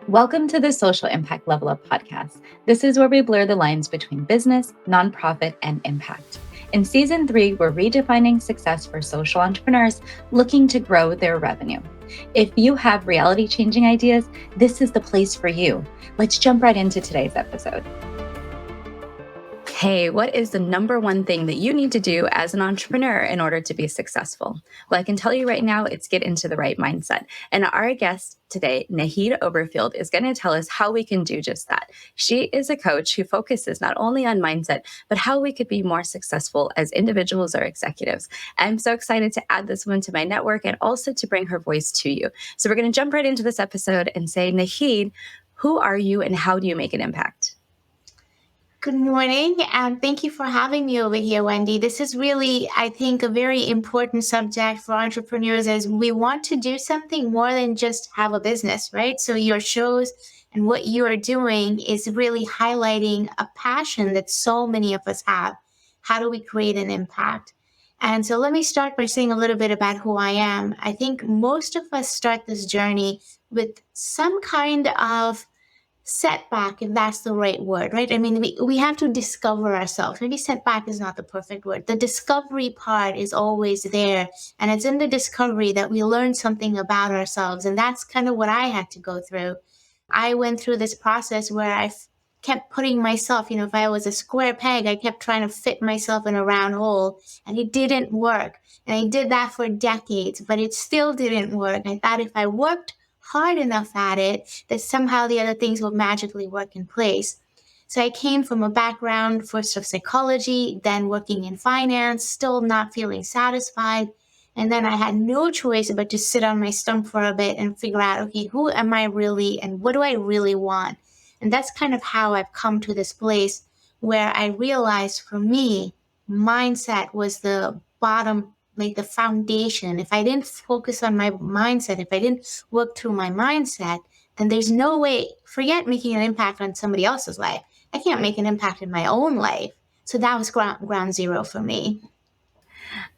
Welcome to the Social Impact Level Up podcast. This is where we blur the lines between business, nonprofit, and impact. In season 3, we're redefining success for social entrepreneurs looking to grow their revenue. If you have reality-changing ideas, this is the place for you. Let's jump right into today's episode. Hey, what is the number one thing that you need to do as an entrepreneur in order to be successful? Well, I can tell you right now, it's get into the right mindset. And our guest today, Naheed Overfield, is going to tell us how we can do just that. She is a coach who focuses not only on mindset, but how we could be more successful as individuals or executives. I'm so excited to add this woman to my network and also to bring her voice to you. So we're going to jump right into this episode and say, Naheed, who are you and how do you make an impact? Good morning, and thank you for having me over here, Wendie. This is really, I think, a very important subject for entrepreneurs as we want to do something more than just have a business, right? So your shows and what you are doing is really highlighting a passion that so many of us have. How do we create an impact? And so let me start by saying a little bit about who I am. I think most of us start this journey with some kind of setback, if that's the right word, right? I mean, we have to discover ourselves. Maybe setback is not the perfect word. The discovery part is always there. And it's in the discovery that we learn something about ourselves. And that's kind of what I had to go through. I went through this process where I kept putting myself, if I was a square peg, I kept trying to fit myself in a round hole, and it didn't work. And I did that for decades, but it still didn't work. I thought if I worked hard enough at it, that somehow the other things will magically work in place. So I came from a background first of psychology, then working in finance, still not feeling satisfied. And then I had no choice but to sit on my stump for a bit and figure out, okay, who am I really and what do I really want? And that's kind of how I've come to this place where I realized for me, mindset was the bottom, like the foundation. If I didn't focus on my mindset, if I didn't work through my mindset, then there's no way, forget making an impact on somebody else's life. I can't make an impact in my own life. So that was ground zero for me.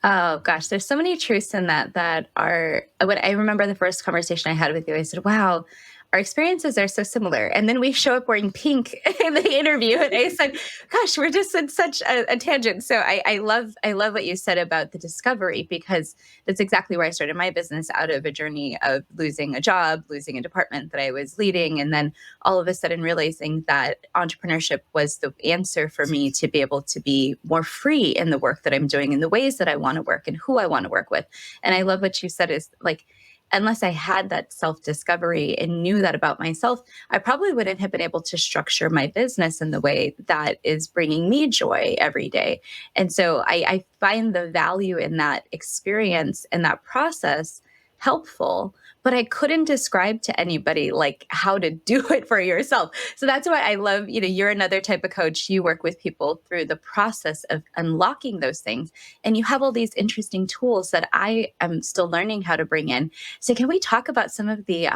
Oh gosh, there's so many truths in that are what I remember the first conversation I had with you. I said, wow, our experiences are so similar. And then we show up wearing pink in the interview. And I said, gosh, we're just in such a tangent. So I love what you said about the discovery, because that's exactly where I started my business, out of a journey of losing a job, losing a department that I was leading. And then all of a sudden realizing that entrepreneurship was the answer for me to be able to be more free in the work that I'm doing, in the ways that I want to work and who I want to work with. And I love what you said is like, unless I had that self-discovery and knew that about myself, I probably wouldn't have been able to structure my business in the way that is bringing me joy every day. And so I find the value in that experience and that process helpful, but I couldn't describe to anybody like how to do it for yourself. So that's why I love, you're another type of coach. You work with people through the process of unlocking those things. And you have all these interesting tools that I am still learning how to bring in. So can we talk about some of the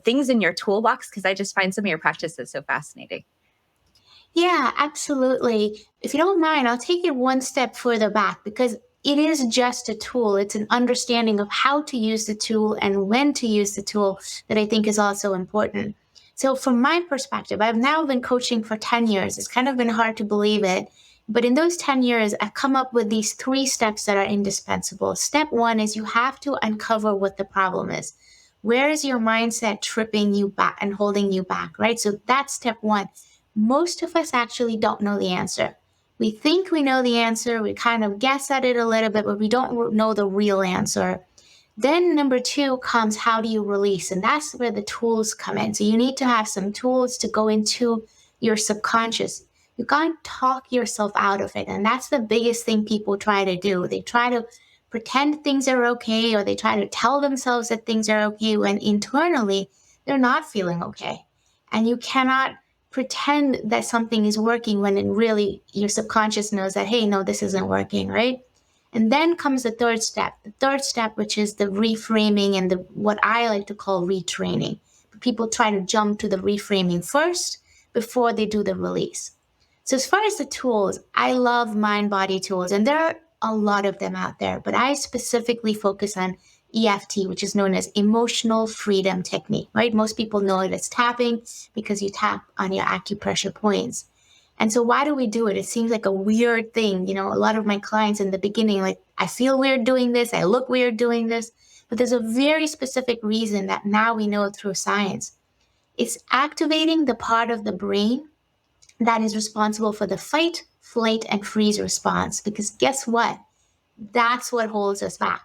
things in your toolbox? Because I just find some of your practices so fascinating. Yeah, absolutely. If you don't mind, I'll take it one step further back because it is just a tool. It's an understanding of how to use the tool and when to use the tool that I think is also important. So from my perspective, I've now been coaching for 10 years. It's kind of been hard to believe it. But in those 10 years, I've come up with these 3 steps that are indispensable. Step 1 is you have to uncover what the problem is. Where is your mindset tripping you back and holding you back, right? So that's step 1. Most of us actually don't know the answer. We think we know the answer. We kind of guess at it a little bit, but we don't know the real answer. Then number 2 comes, how do you release? And that's where the tools come in. So you need to have some tools to go into your subconscious. You can't talk yourself out of it. And that's the biggest thing people try to do. They try to pretend things are okay, or they try to tell themselves that things are okay when internally they're not feeling okay. And you cannot pretend that something is working when it really your subconscious knows that, hey, no, this isn't working, right? And then comes the third step, which is the reframing and the what I like to call retraining. People try to jump to the reframing first before they do the release. So as far as the tools, I love mind-body tools, and there are a lot of them out there, but I specifically focus on EFT, which is known as emotional freedom technique, right? Most people know it as tapping because you tap on your acupressure points. And so why do we do it? It seems like a weird thing. You know, a lot of my clients in the beginning, like, I feel weird doing this. I look weird doing this. But there's a very specific reason that now we know through science. It's activating the part of the brain that is responsible for the fight, flight, and freeze response. Because guess what? That's what holds us back.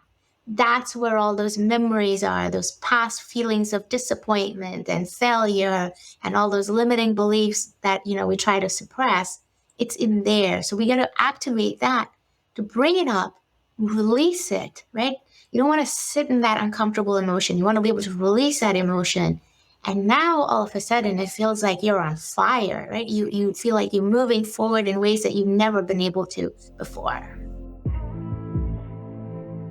That's where all those memories are, those past feelings of disappointment and failure and all those limiting beliefs that, we try to suppress. It's in there. So we got to activate that to bring it up, release it, right? You don't want to sit in that uncomfortable emotion. You want to be able to release that emotion. And now all of a sudden it feels like you're on fire, right? You feel like you're moving forward in ways that you've never been able to before.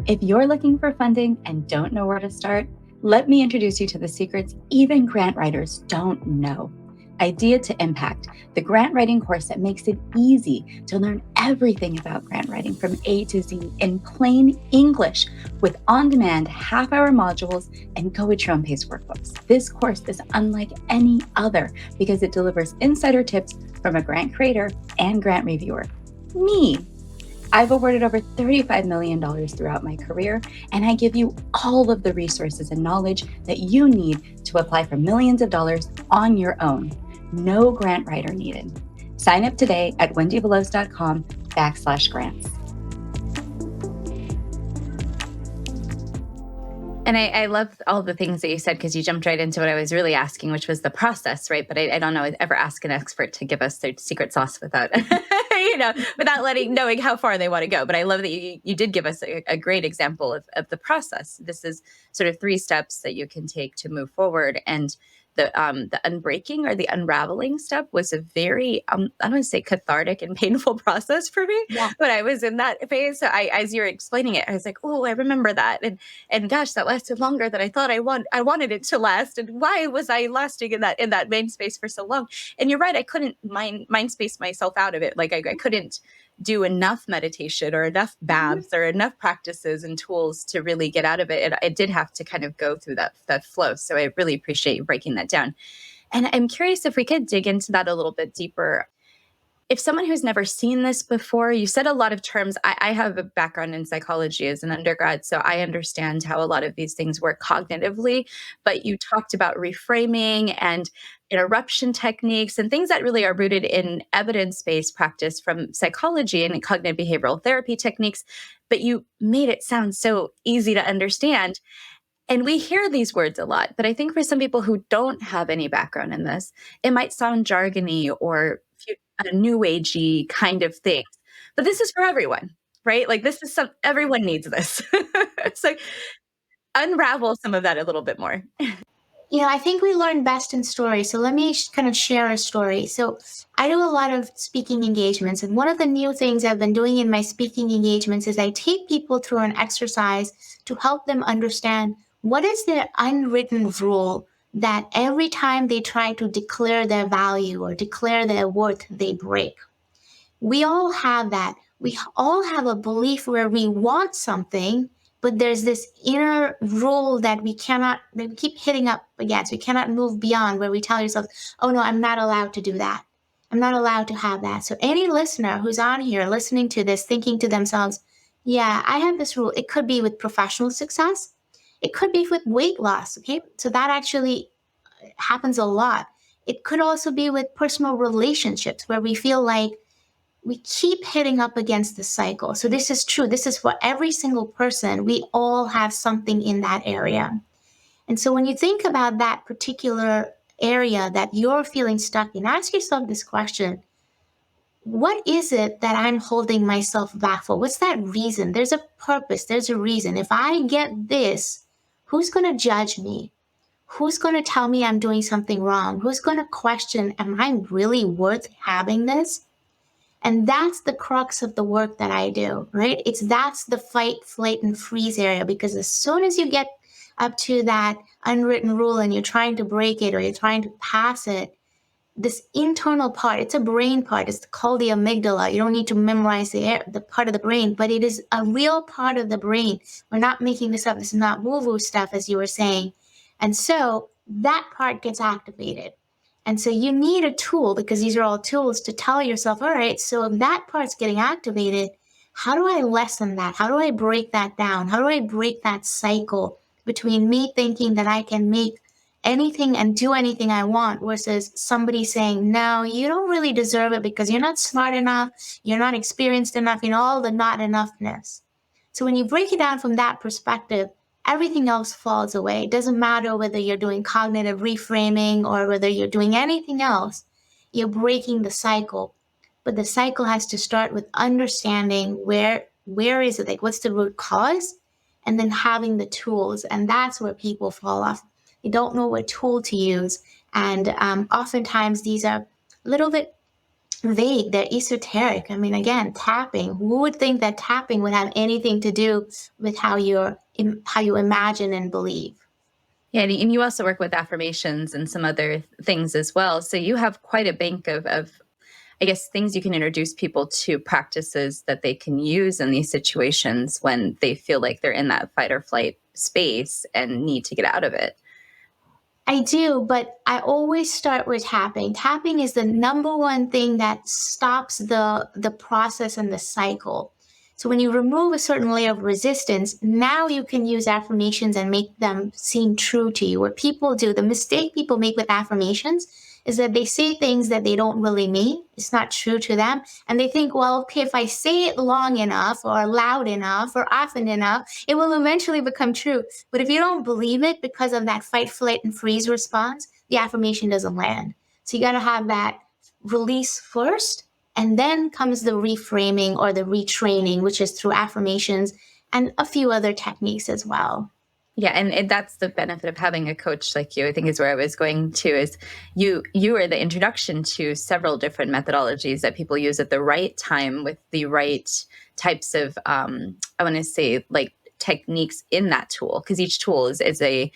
If you're looking for funding and don't know where to start, let me introduce you to the secrets even grant writers don't know. Idea to Impact, the grant writing course that makes it easy to learn everything about grant writing from A to Z in plain English with on-demand half-hour modules and go-at-your-own-pace workbooks. This course is unlike any other because it delivers insider tips from a grant creator and grant reviewer, me. I've awarded over $35 million throughout my career, and I give you all of the resources and knowledge that you need to apply for millions of dollars on your own. No grant writer needed. Sign up today at wendieveloz.com/grants. And I love all the things that you said because you jumped right into what I was really asking, which was the process, right? But I don't know, ever ask an expert to give us their secret sauce without, without knowing how far they want to go. But I love that you did give us a great example of the process. This is sort of 3 steps that you can take to move forward. And the unbreaking or the unraveling step was a very, I don't want to say cathartic and painful process for me, but I was in that phase. So as you're explaining it, I was like, oh, I remember that. And gosh, that lasted longer than I thought I wanted it to last. And why was I lasting in that mind space for so long? And you're right, I couldn't mind space myself out of it. Like I couldn't do enough meditation or enough baths or enough practices and tools to really get out of it. And I did have to kind of go through that flow. So I really appreciate you breaking that down. And I'm curious if we could dig into that a little bit deeper. If someone who's never seen this before, you said a lot of terms. I have a background in psychology as an undergrad, so I understand how a lot of these things work cognitively, but you talked about reframing and interruption techniques and things that really are rooted in evidence-based practice from psychology and cognitive behavioral therapy techniques, but you made it sound so easy to understand. And we hear these words a lot, but I think for some people who don't have any background in this, it might sound jargony or a new agey kind of thing. But this is for everyone, right? Like this is everyone needs this. So unravel some of that a little bit more. I think we learn best in stories. So let me kind of share a story. So I do a lot of speaking engagements. And one of the new things I've been doing in my speaking engagements is I take people through an exercise to help them understand what is their unwritten rule that every time they try to declare their value or declare their worth, they break. We all have that. We all have a belief where we want something, but there's this inner rule that we keep hitting up against. We cannot move beyond, where we tell yourself, oh no, I'm not allowed to do that. I'm not allowed to have that. So any listener who's on here listening to this, thinking to themselves, yeah, I have this rule. It could be with professional success. It could be with weight loss. Okay. So that actually happens a lot. It could also be with personal relationships where we feel like we keep hitting up against the cycle. So this is true. This is for every single person. We all have something in that area. And so when you think about that particular area that you're feeling stuck in, ask yourself this question. What is it that I'm holding myself back for? What's that reason? There's a purpose. There's a reason. If I get this, who's going to judge me? Who's going to tell me I'm doing something wrong? Who's going to question, am I really worth having this? And that's the crux of the work that I do, right? That's the fight, flight, and freeze area, because as soon as you get up to that unwritten rule and you're trying to break it or you're trying to pass it, this internal part, it's a brain part. It's called the amygdala. You don't need to memorize the part of the brain, but it is a real part of the brain. We're not making this up. This is not woo-woo stuff, as you were saying. And so that part gets activated. And so you need a tool, because these are all tools, to tell yourself, all right, so if that part's getting activated, how do I lessen that? How do I break that down? How do I break that cycle between me thinking that I can make anything and do anything I want versus somebody saying, no, you don't really deserve it because you're not smart enough, you're not experienced enough, all the not enoughness. So when you break it down from that perspective, everything else falls away. It doesn't matter whether you're doing cognitive reframing or whether you're doing anything else, you're breaking the cycle. But the cycle has to start with understanding where is it, like what's the root cause, and then having the tools. And that's where people fall off. They don't know what tool to use. And oftentimes these are a little bit vague, they're esoteric. I mean, again, tapping. Who would think that tapping would have anything to do with how you imagine and believe? Yeah, and you also work with affirmations and some other things as well. So you have quite a bank of I guess, things you can introduce people to, practices that they can use in these situations when they feel like they're in that fight or flight space and need to get out of it. I do, but I always start with tapping. Tapping is the number one thing that stops the process and the cycle. So when you remove a certain layer of resistance, now you can use affirmations and make them seem true to you. What people do, the mistake people make with affirmations is that they say things that they don't really mean. It's not true to them. And they think, well, okay, if I say it long enough or loud enough or often enough, it will eventually become true. But if you don't believe it because of that fight, flight, and freeze response, the affirmation doesn't land. So you got to have that release first. And then comes the reframing or the retraining, which is through affirmations and a few other techniques as well. Yeah, and that's the benefit of having a coach like you. I think is where I was going to, is you are the introduction to several different methodologies that people use at the right time with the right types of I want to say like techniques in that tool, because each tool is a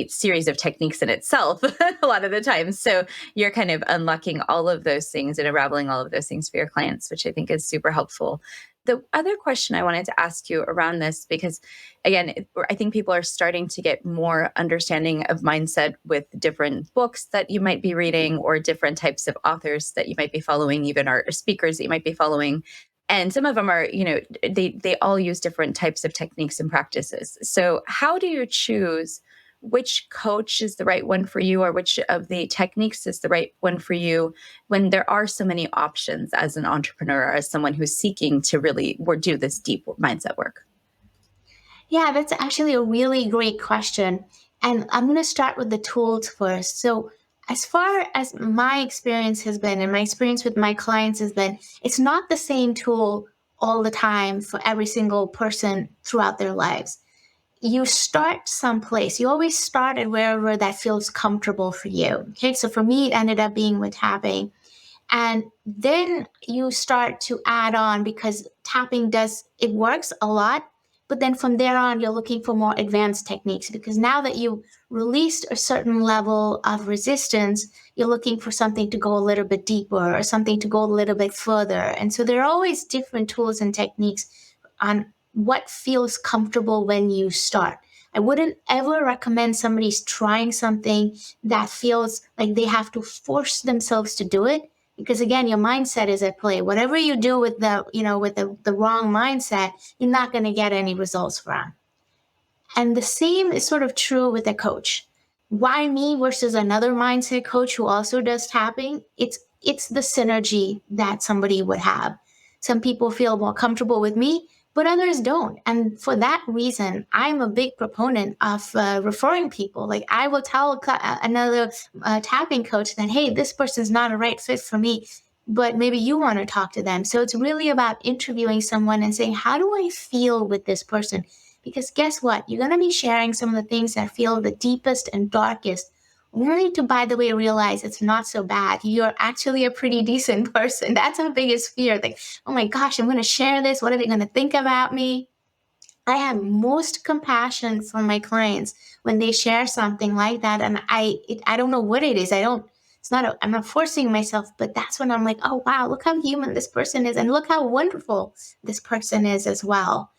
series of techniques in itself a lot of the time. So you're kind of unlocking all of those things and unraveling all of those things for your clients, which I think is super helpful. The other question I wanted to ask you around this, because again, I think people are starting to get more understanding of mindset with different books that you might be reading or different types of authors that you might be following, even or speakers that you might be following. And some of them are, they all use different types of techniques and practices. So how do you choose which coach is the right one for you, or which of the techniques is the right one for you, when there are so many options as an entrepreneur, or as someone who's seeking to really do this deep mindset work? Yeah, that's actually a really great question. And I'm going to start with the tools first. So, as far as my experience has been, and my experience with my clients has been, it's not the same tool all the time for every single person throughout their lives. You start someplace. You always start at wherever that feels comfortable for you. Okay, so for me, it ended up being with tapping. And then you start to add on, because tapping it works a lot. But then from there on, you're looking for more advanced techniques, because now that you released a certain level of resistance, you're looking for something to go a little bit deeper or something to go a little bit further. And so there are always different tools and techniques on what feels comfortable when you start. I wouldn't ever recommend somebody's trying something that feels like they have to force themselves to do it, because again, your mindset is at play. Whatever you do with the wrong mindset, you're not going to get any results from. And the same is sort of true with a coach. Why me versus another mindset coach who also does tapping? It's the synergy that somebody would have. Some people feel more comfortable with me, but others don't. And for that reason, I'm a big proponent of referring people. Like, I will tell another tapping coach that, hey, this person's not a right fit for me, but maybe you want to talk to them. So it's really about interviewing someone and saying, how do I feel with this person? Because guess what? You're going to be sharing some of the things that feel the deepest and darkest, only to, by the way, realize it's not so bad. You're actually a pretty decent person. That's our biggest fear. Like, oh my gosh, I'm going to share this. What are they going to think about me? I have most compassion for my clients when they share something like that. And I don't know what it is. I don't I'm not forcing myself, but that's when I'm like, oh, wow, look how human this person is. And look how wonderful this person is as well.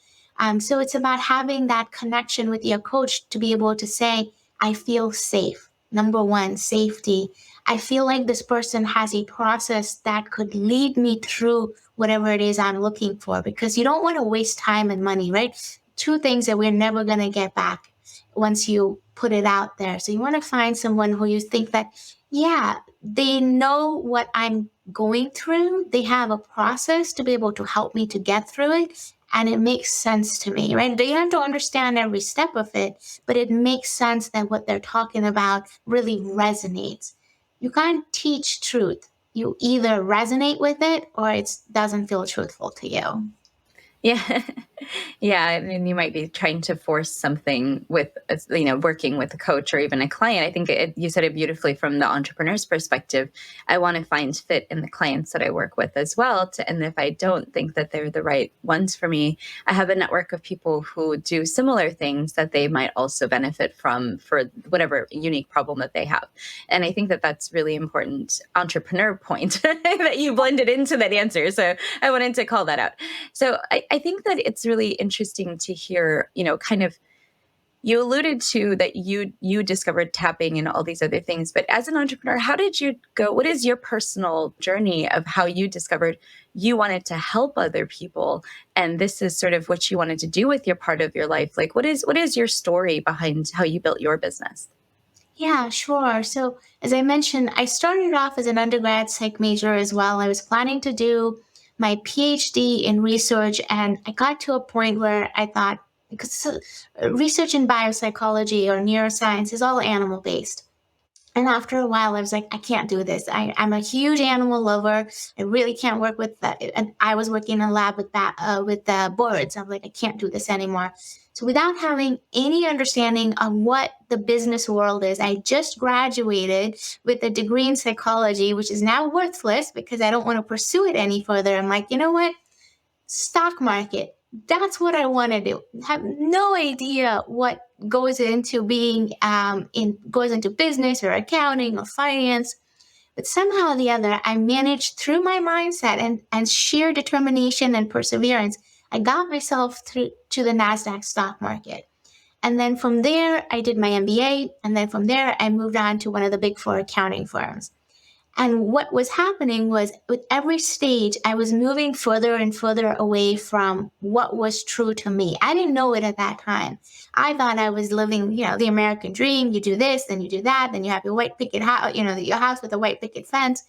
So it's about having that connection with your coach to be able to say, I feel safe. Number one, safety. I feel like this person has a process that could lead me through whatever it is I'm looking for, because you don't want to waste time and money, right? Two things that we're never going to get back once you put it out there. So you want to find someone who you think that, yeah, they know what I'm going through. They have a process to be able to help me to get through it. And it makes sense to me, right? They have to understand every step of it, but it makes sense that what they're talking about really resonates. You can't teach truth. You either resonate with it or it doesn't feel truthful to you. Yeah. Yeah, I mean, you might be trying to force something with, working with a coach or even a client. I think you said it beautifully from the entrepreneur's perspective. I want to find fit in the clients that I work with as well. And if I don't think that they're the right ones for me, I have a network of people who do similar things that they might also benefit from for whatever unique problem that they have. And I think that that's really important entrepreneur point that you blended into that answer. So I wanted to call that out. So I think that it's really interesting to hear, kind of, you alluded to that you discovered tapping and all these other things, but as an entrepreneur, how did you go? What is your personal journey of how you discovered you wanted to help other people? And this is sort of what you wanted to do with your part of your life. Like, what is your story behind how you built your business? Yeah, sure. So, as I mentioned, I started off as an undergrad psych major as well. I was planning to do my PhD in research, and I got to a point where I thought, because research in biopsychology or neuroscience is all animal based. And after a while, I was like, I can't do this. I'm a huge animal lover. I really can't work with that. And I was working in a lab with with the birds. I'm like, I can't do this anymore. So without having any understanding of what the business world is, I just graduated with a degree in psychology, which is now worthless because I don't want to pursue it any further. I'm like, you know what? Stock market. That's what I want to do. Have no idea what goes into being goes into business or accounting or finance, but somehow or the other, I managed through my mindset and sheer determination and perseverance. I got myself through to the Nasdaq stock market. And then from there, I did my MBA. And then from there, I moved on to one of the big four accounting firms. And what was happening was with every stage, I was moving further and further away from what was true to me. I didn't know it at that time. I thought I was living, the American dream. You do this, then you do that, then you have your white picket house, your house with a white picket fence.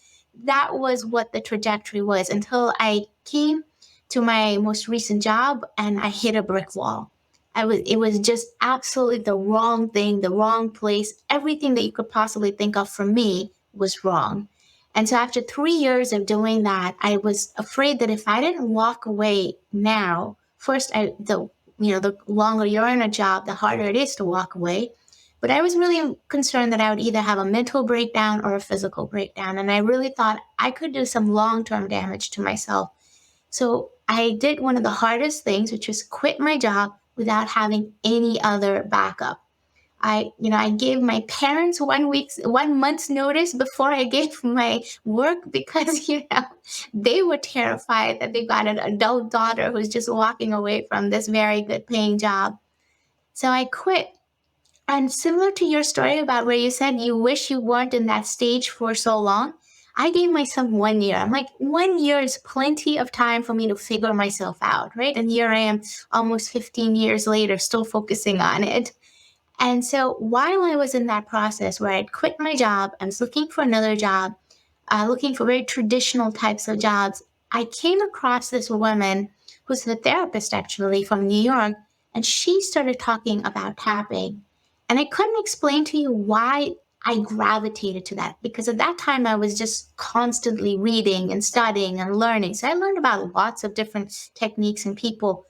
That was what the trajectory was until I came to my most recent job and I hit a brick wall. It was just absolutely the wrong thing, the wrong place. Everything that you could possibly think of for me was wrong. And so after 3 years of doing that, I was afraid that if I didn't walk away now, the longer you're in a job, the harder it is to walk away. But I was really concerned that I would either have a mental breakdown or a physical breakdown. And I really thought I could do some long-term damage to myself. So I did one of the hardest things, which was quit my job without having any other backup. I gave my parents 1 month's notice before I gave my work because, they were terrified that they got an adult daughter who's just walking away from this very good paying job. So I quit. And similar to your story about where you said you wish you weren't in that stage for so long, I gave myself 1 year. I'm like, 1 year is plenty of time for me to figure myself out, right? And here I am almost 15 years later, still focusing on it. And so while I was in that process where I'd quit my job, I was looking for another job, looking for very traditional types of jobs, I came across this woman who's a therapist actually from New York, and she started talking about tapping. And I couldn't explain to you why I gravitated to that because at that time I was just constantly reading and studying and learning. So I learned about lots of different techniques and people,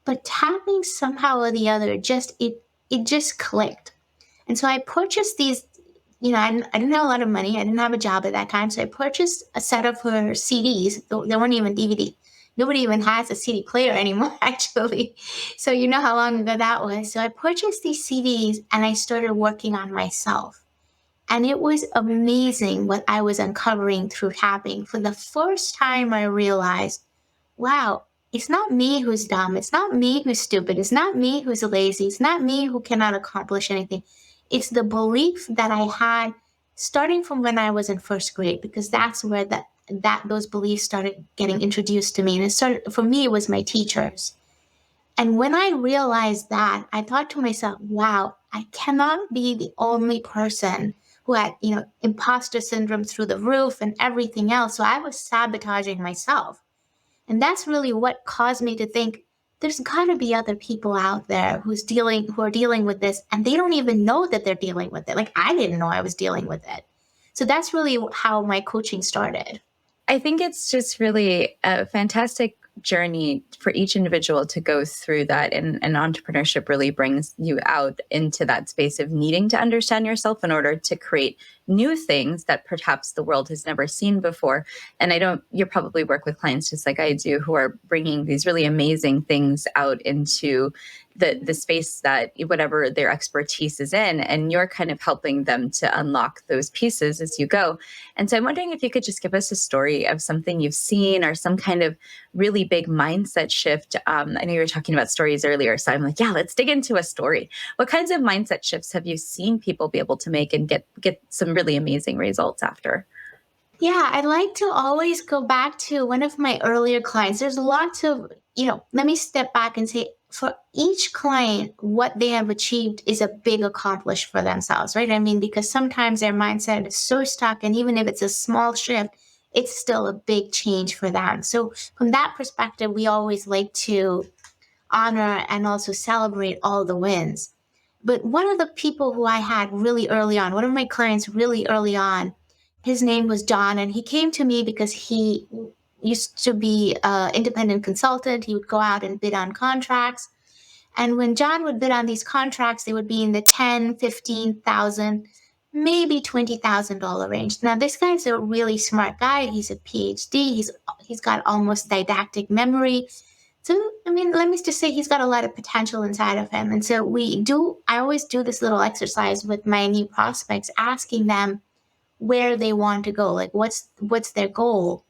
but tapping somehow or the other it just clicked. And so I purchased these, I didn't have a lot of money. I didn't have a job at that time. So I purchased a set of her CDs. They weren't even DVD. Nobody even has a CD player anymore, actually. So you know how long ago that was. So I purchased these CDs and I started working on myself. And it was amazing what I was uncovering through tapping. For the first time, I realized, wow, it's not me who's dumb. It's not me who's stupid. It's not me who's lazy. It's not me who cannot accomplish anything. It's the belief that I had starting from when I was in first grade, because that's where those beliefs started getting introduced to me. And it started, for me, it was my teachers. And when I realized that, I thought to myself, wow, I cannot be the only person who had, imposter syndrome through the roof and everything else. So I was sabotaging myself. And that's really what caused me to think there's got to be other people out there who are dealing with this, and they don't even know that they're dealing with it. Like, I didn't know I was dealing with it. So that's really how my coaching started. I think it's just really a fantastic journey for each individual to go through that. And entrepreneurship really brings you out into that space of needing to understand yourself in order to create new things that perhaps the world has never seen before. And you probably work with clients just like I do, who are bringing these really amazing things out into the space that whatever their expertise is in, and you're kind of helping them to unlock those pieces as you go. And so I'm wondering if you could just give us a story of something you've seen or some kind of really big mindset shift. I know you were talking about stories earlier, so I'm like, yeah, let's dig into a story. What kinds of mindset shifts have you seen people be able to make and get some really amazing results after? Yeah, I'd like to always go back to one of my earlier clients. There's lots of, let me step back and say, for each client, what they have achieved is a big accomplishment for themselves, right? I mean, because sometimes their mindset is so stuck, and even if it's a small shift, it's still a big change for them. So from that perspective, we always like to honor and also celebrate all the wins. But one of the people who I had really early on, one of my clients really early on, his name was John, and he came to me because he used to be an independent consultant. He would go out and bid on contracts. And when John would bid on these contracts, they would be in the 10, 15,000, maybe $20,000 range. Now, this guy's a really smart guy. He's a PhD. He's got almost didactic memory. So, I mean, let me just say he's got a lot of potential inside of him. And so I always do this little exercise with my new prospects, asking them where they want to go, like what's their goal.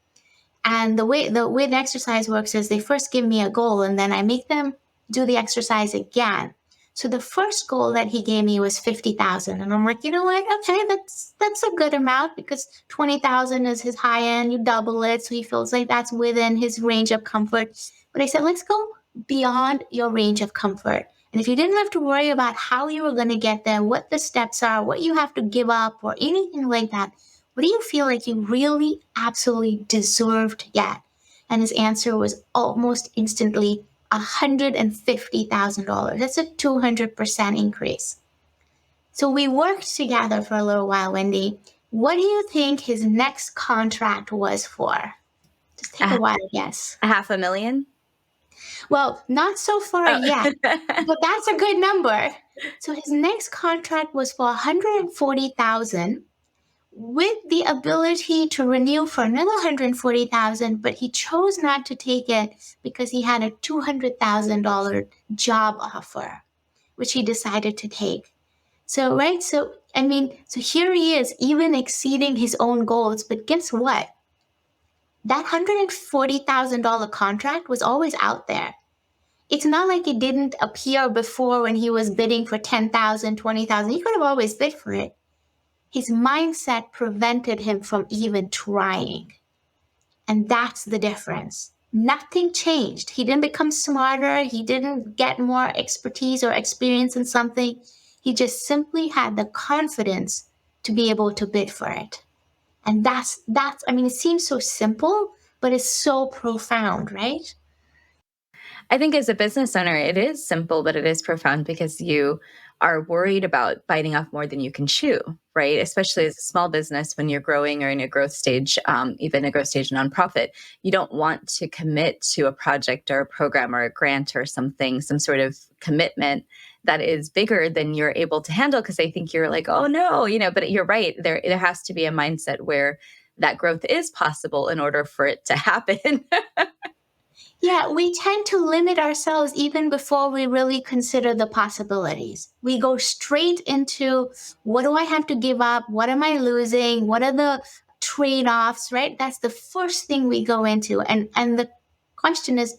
And the exercise works is they first give me a goal, and then I make them do the exercise again. So the first goal that he gave me was 50,000, and I'm like, you know what? Okay, that's a good amount, because 20,000 is his high end. You double it, so he feels like that's within his range of comfort. But I said, let's go beyond your range of comfort. And if you didn't have to worry about how you were going to get there, what the steps are, what you have to give up, or anything like that, what do you feel like you really absolutely deserve to get? And his answer was almost instantly $150,000. That's a 200% increase. So we worked together for a little while, Wendie. What do you think his next contract was for? Just take a wild guess. $500,000? Well, not so far yet, but that's a good number. So his next contract was for $140,000, with the ability to renew for another $140,000, but he chose not to take it because he had a $200,000 job offer, which he decided to take. So, right? So here he is, even exceeding his own goals. But guess what? That $140,000 contract was always out there. It's not like it didn't appear before when he was bidding for 10,000, 20,000. He could have always bid for it. His mindset prevented him from even trying. And that's the difference. Nothing changed. He didn't become smarter. He didn't get more expertise or experience in something. He just simply had the confidence to be able to bid for it. And it seems so simple, but it's so profound, right? I think as a business owner, it is simple, but it is profound because you are worried about biting off more than you can chew, right? Especially as a small business, when you're growing or in a growth stage, even a growth stage nonprofit, you don't want to commit to a project or a program or a grant or something, some sort of commitment that is bigger than you're able to handle, because I think you're like, oh no, but you're right. There has to be a mindset where that growth is possible in order for it to happen. Yeah, we tend to limit ourselves even before we really consider the possibilities. We go straight into, what do I have to give up? What am I losing? What are the trade-offs, right? That's the first thing we go into. And the question is,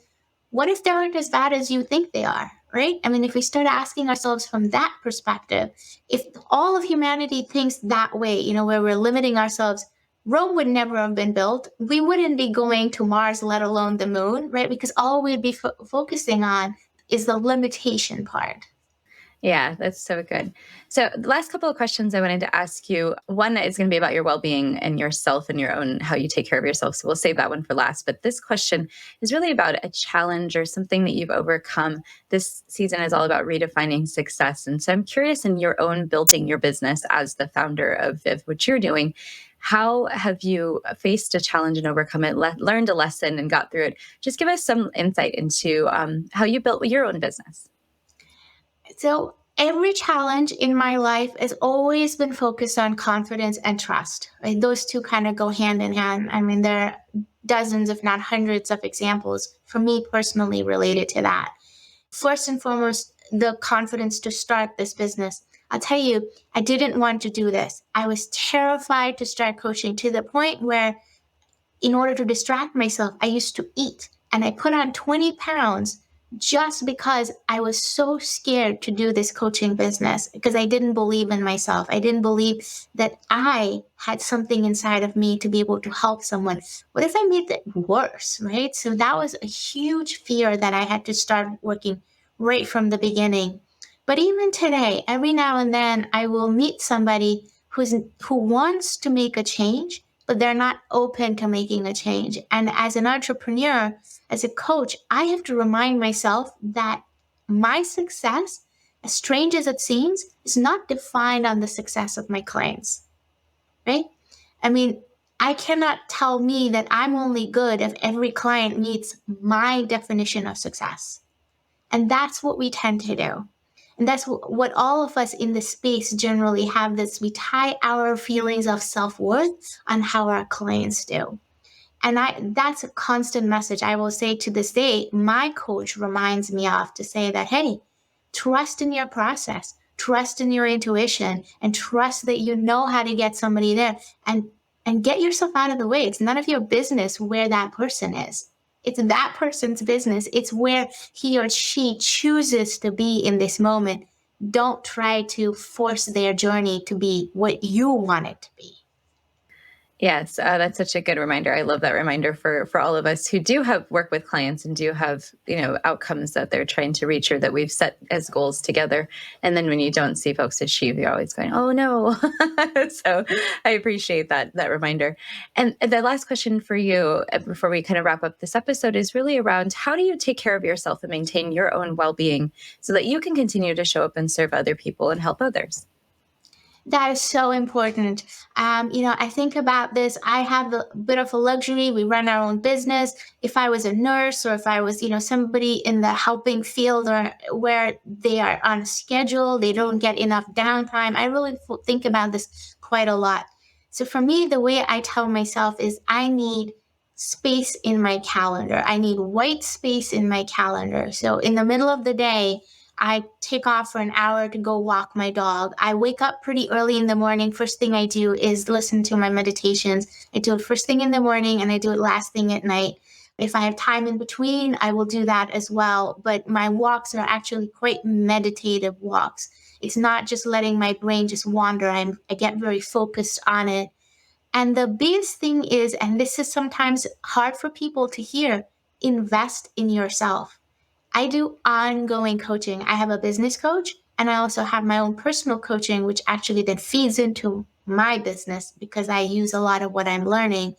what if they aren't as bad as you think they are, right? I mean, if we start asking ourselves from that perspective, if all of humanity thinks that way, where we're limiting ourselves, Rome would never have been built. We wouldn't be going to Mars, let alone the moon, right? Because all we'd be focusing on is the limitation part. Yeah, that's so good. So, the last couple of questions I wanted to ask you, one is going to be about your well-being and yourself and your own, how you take care of yourself. So, we'll save that one for last. But this question is really about a challenge or something that you've overcome. This season is all about redefining success. And so, I'm curious, in your own building your business as the founder of what you're doing, how have you faced a challenge and overcome it, learned a lesson and got through it? Just give us some insight into how you built your own business. So every challenge in my life has always been focused on confidence and trust. Right? Those two kind of go hand in hand. I mean, there are dozens, if not hundreds, of examples for me personally related to that. First and foremost, the confidence to start this business. I'll tell you, I didn't want to do this. I was terrified to start coaching, to the point where, in order to distract myself, I used to eat, and I put on 20 pounds just because I was so scared to do this coaching business, because I didn't believe in myself. I didn't believe that I had something inside of me to be able to help someone. What if I made it worse, right? So that was a huge fear that I had to start working right from the beginning. But even today, every now and then, I will meet somebody who wants to make a change, but they're not open to making a change. And as an entrepreneur, as a coach, I have to remind myself that my success, as strange as it seems, is not defined on the success of my clients, right? I mean, I cannot tell me that I'm only good if every client meets my definition of success. And that's what we tend to do. And that's what all of us in this space generally have, this we tie our feelings of self-worth on how our clients do. And that's a constant message I will say to this day. My coach reminds me of, to say that, hey, trust in your process, trust in your intuition, and trust that you know how to get somebody there, and get yourself out of the way. It's none of your business where that person is. It's that person's business. It's where he or she chooses to be in this moment. Don't try to force their journey to be what you want it to be. Yes, that's such a good reminder. I love that reminder for all of us who do have work with clients and do have outcomes that they're trying to reach or that we've set as goals together. And then when you don't see folks achieve, you're always going, "Oh no!" So I appreciate that reminder. And the last question for you before we kind of wrap up this episode is really around, how do you take care of yourself and maintain your own well-being so that you can continue to show up and serve other people and help others? That is so important. I think about this. I have a bit of a luxury. We run our own business. If I was a nurse, or if I was, somebody in the helping field, or where they are on schedule, they don't get enough downtime. I really think about this quite a lot. So for me, the way I tell myself is, I need space in my calendar. I need white space in my calendar. So in the middle of the day, I take off for an hour to go walk my dog. I wake up pretty early in the morning. First thing I do is listen to my meditations. I do it first thing in the morning, and I do it last thing at night. If I have time in between, I will do that as well. But my walks are actually quite meditative walks. It's not just letting my brain just wander. I get very focused on it. And the biggest thing is, and this is sometimes hard for people to hear, invest in yourself. I do ongoing coaching. I have a business coach, and I also have my own personal coaching, which actually then feeds into my business because I use a lot of what I'm learning.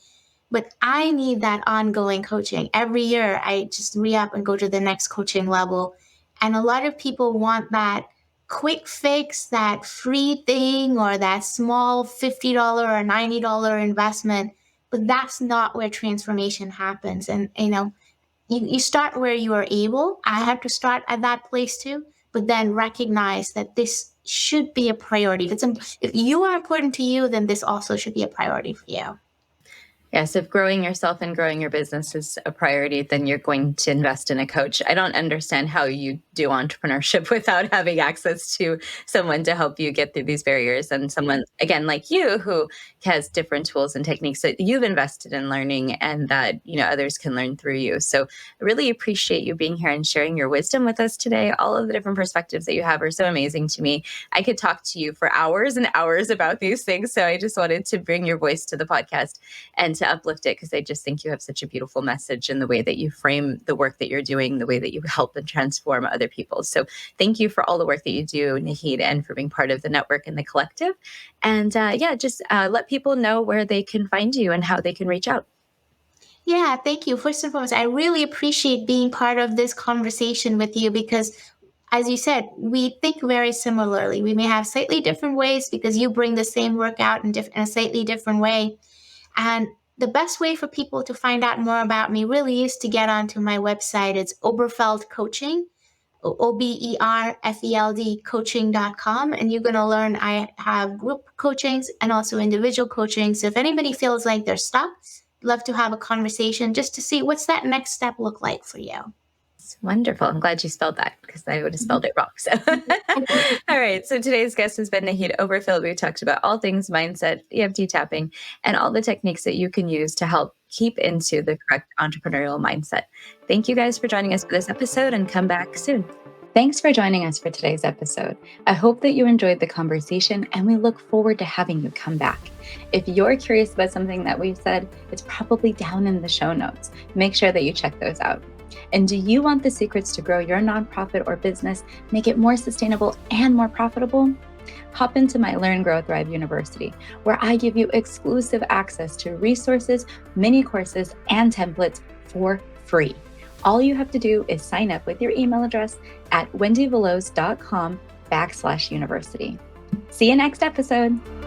But I need that ongoing coaching. Every year, I just re-up and go to the next coaching level. And a lot of people want that quick fix, that free thing, or that small $50 or $90 investment. But that's not where transformation happens. And, you start where you are able. I have to start at that place too, but then recognize that this should be a priority. If you are important to you, then this also should be a priority for you. Yes, if growing yourself and growing your business is a priority, then you're going to invest in a coach. I don't understand how you do entrepreneurship without having access to someone to help you get through these barriers, and someone, again, like you, who has different tools and techniques that you've invested in learning and that, others can learn through you. So I really appreciate you being here and sharing your wisdom with us today. All of the different perspectives that you have are so amazing to me. I could talk to you for hours and hours about these things. So I just wanted to bring your voice to the podcast and to uplift it, because I just think you have such a beautiful message in the way that you frame the work that you're doing, the way that you help and transform other people. So thank you for all the work that you do, Naheed, and for being part of the network and the collective. And just let people know where they can find you and how they can reach out. Yeah, thank you. First and foremost, I really appreciate being part of this conversation with you because, as you said, we think very similarly. We may have slightly different ways because you bring the same workout in a slightly different way. And the best way for people to find out more about me really is to get onto my website. It's Oberfeld Coaching, Oberfeld coaching.com. And you're going to learn I have group coachings and also individual coaching. So if anybody feels like they're stuck, love to have a conversation just to see what's that next step look like for you. It's wonderful. I'm glad you spelled that, because I would have spelled it wrong. So, all right. So today's guest has been Naheed Overfield. We talked about all things mindset, EFT tapping, and all the techniques that you can use to help keep into the correct entrepreneurial mindset. Thank you guys for joining us for this episode, and come back soon. Thanks for joining us for today's episode. I hope that you enjoyed the conversation, and we look forward to having you come back. If you're curious about something that we've said, it's probably down in the show notes. Make sure that you check those out. And do you want the secrets to grow your nonprofit or business, make it more sustainable and more profitable? Hop into my Learn, Grow, Thrive University, where I give you exclusive access to resources, mini courses, and templates for free. All you have to do is sign up with your email address at wendyveloz.com/university. See you next episode.